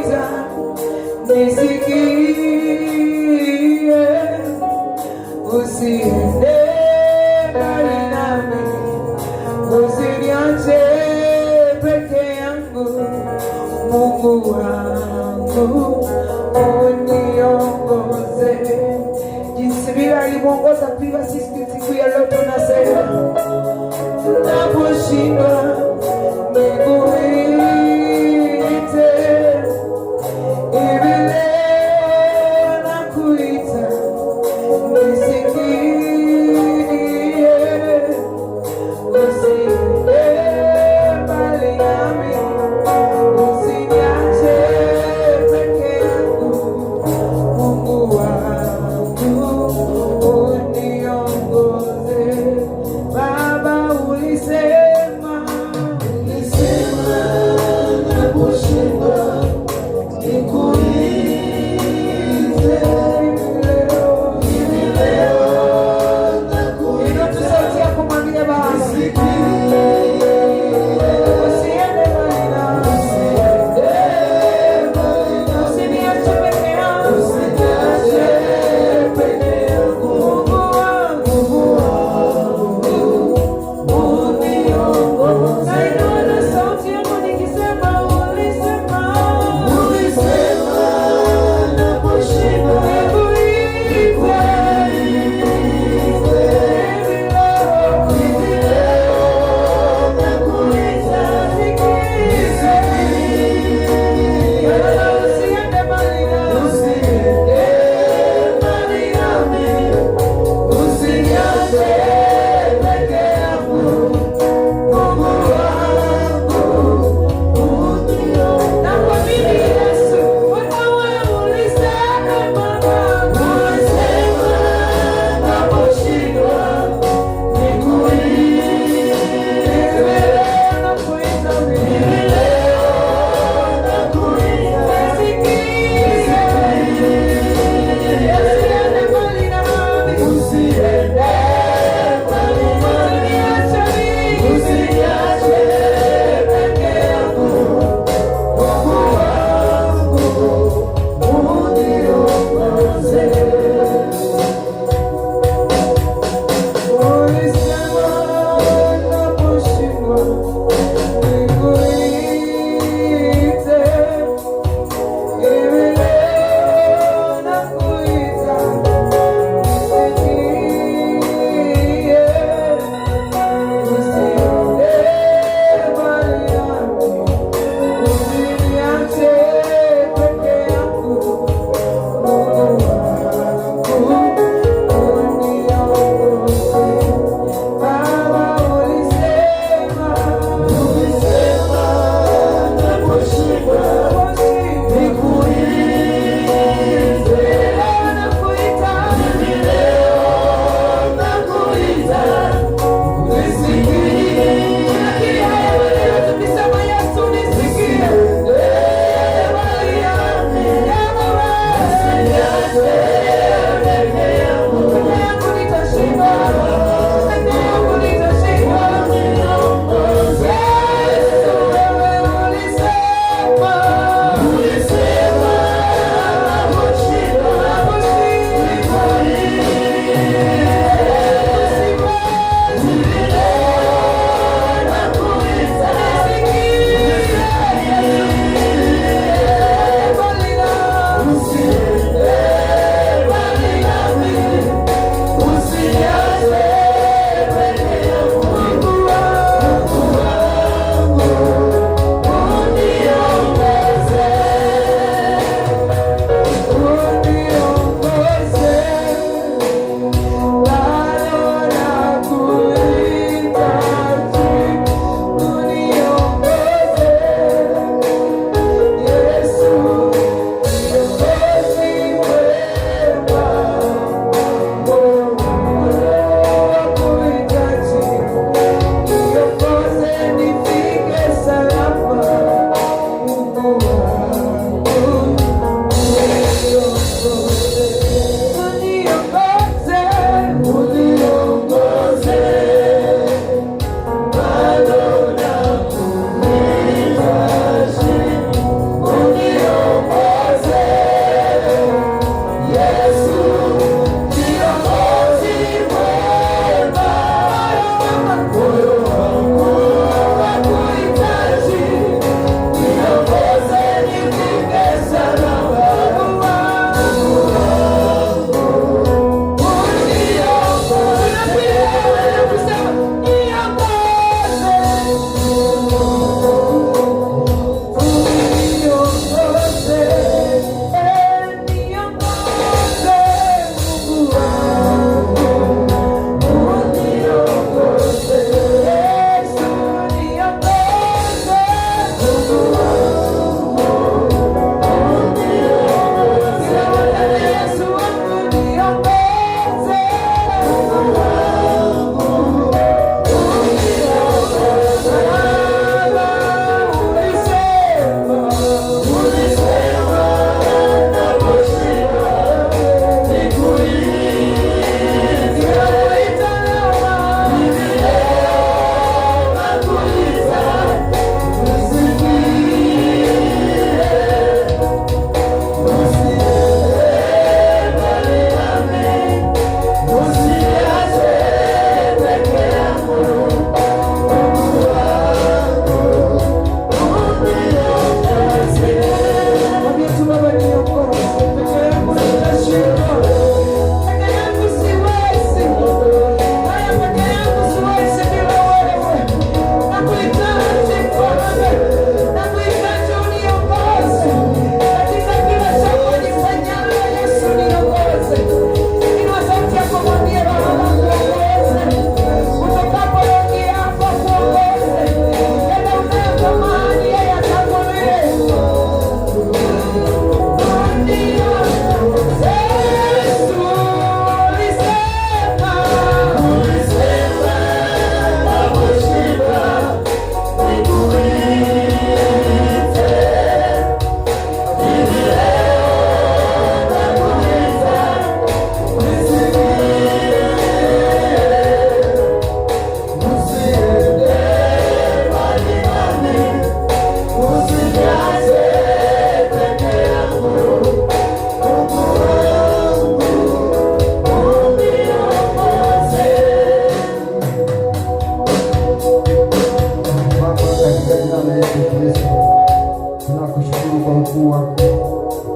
napokuita nisikie, usiende mbali nami, usiniache peke yangu. Mungu wangu uniongoze, jinsi vile alimwongoza pia sisi siku ya leo tunasema naposhindwa nikuite, hivi leo nakuita nisikie, usiende mbali nami, usiniache peke yangu. Mungu wangu uniongoze. Baba ulisema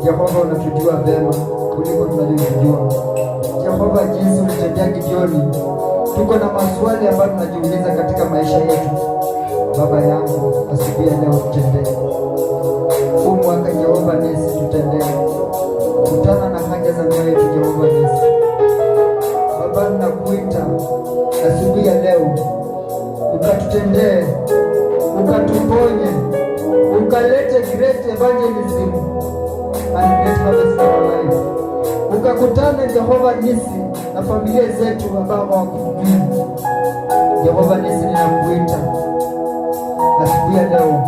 Jehova, unatujua vema kuliko tunavyojua. Jehova, jinsi ulitendea Gideoni, tuko na maswali ambayo tunajiuliza katika maisha yetu. Baba yangu, asubuhi ya leo tutendee. Huu mwaka Jehova nisi tutendee. Kutana na haja za mioyo yetu Jehova nisi. Baba, nakuita asubuhi ya leo, ukatutendee, ukatuponye, ukalete great evangelism and great harvest in our life. Ukakutane Jehova nisi na familia zetu ambao hawakujui. Jehova nisi, ninakuita asubuhi ya leo,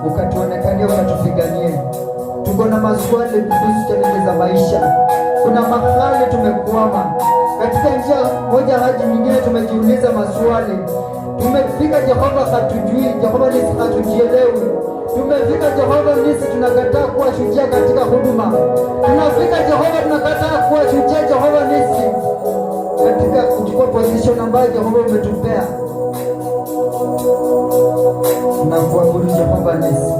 ukatuonekanie, ukatupiganie. Tuko na maswali kuhusu changamoto za maisha. Kuna mahali tumekwama katika njia moja hadi nyingine, tumejiuliza maswali. Tumefika Jehova, hatujui. Jehova nisi, hatujielewi. Tumefika Jehova nisi, tunakataa kuwa shujaa katika huduma. Tunafika Jehova, tunakataa kuwa shujaa Jehova nisi katika kuchukua position ambayo Jehova umetupea. Tunakuabudu Jehova nisi.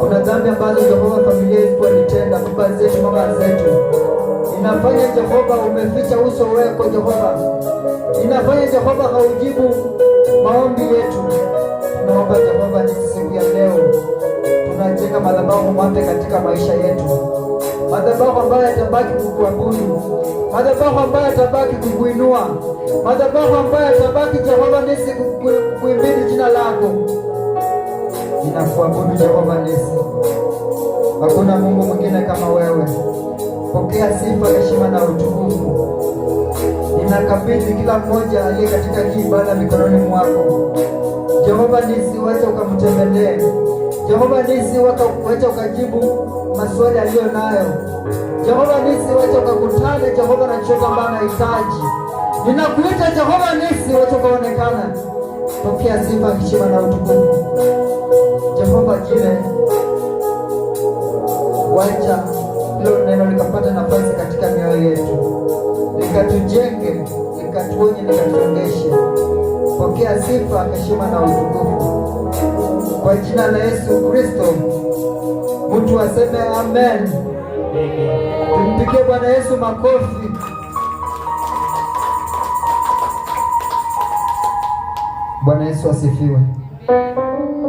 Kuna dhambi ambazo Jehova familia yetu walitenda, baba zetu, mama zetu. Inafanya Jehova umeficha uso wako Jehova. Inafanya Jehova haujibu maombi yetu. Tunaomba Jehova nisi, siku ya leo tunajenga madhabahu mapya katika maisha yetu. Madhabahu ambayo yatabaki kukuabudu, madhabahu ambayo yatabaki kukuinua, madhabahu ambayo yatabaki Jehova nisi kuimbidi jina lako. Ninakuabudu Jehova nisi. Hakuna Mungu mwingine kama wewe. Pokea sifa, heshima na utukufu. Ninakabidhi kila mmoja aliye katika hii ibada mikononi mwako. Jehova nisi, wacha ukamtembelee. Jehova nisi, wacha ukajibu maswali aliyo nayo. Jehova nisi, wacha ukakutane Jehova na chochote ambacho anahitaji. Ninakuita Jehova nisi, wacha ukaonekana. Pokea sifa, heshima na utukufu. Jehova jile, wacha hilo neno likapata nafasi katika mioyo yetu, likatujenge, likatuonye, likatuongeshe. Pokea sifa, heshima na utukufu kwa jina la Yesu Kristo. Mtu aseme amen. Tumpigie Bwana Yesu makofi. Bwana Yesu asifiwe.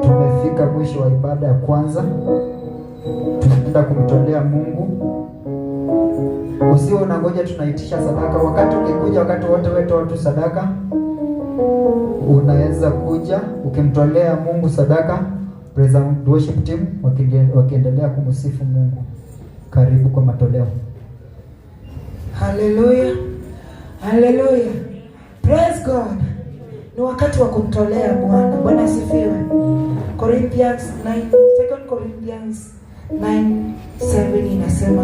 Tumefika mwisho wa ibada ya kwanza. Tunaenda kumtolea Mungu. Usiwe unangoja tunaitisha sadaka. Wakati ukikuja, wakati wote wetu watu sadaka, unaweza kuja ukimtolea Mungu sadaka. Praise and worship team wakiendelea kumsifu Mungu. Karibu kwa matoleo. Hallelujah. Hallelujah. Praise God. Ni wakati wa kumtolea Bwana. Bwana asifiwe. Corinthians 9, 2 Corinthians 9:7 inasema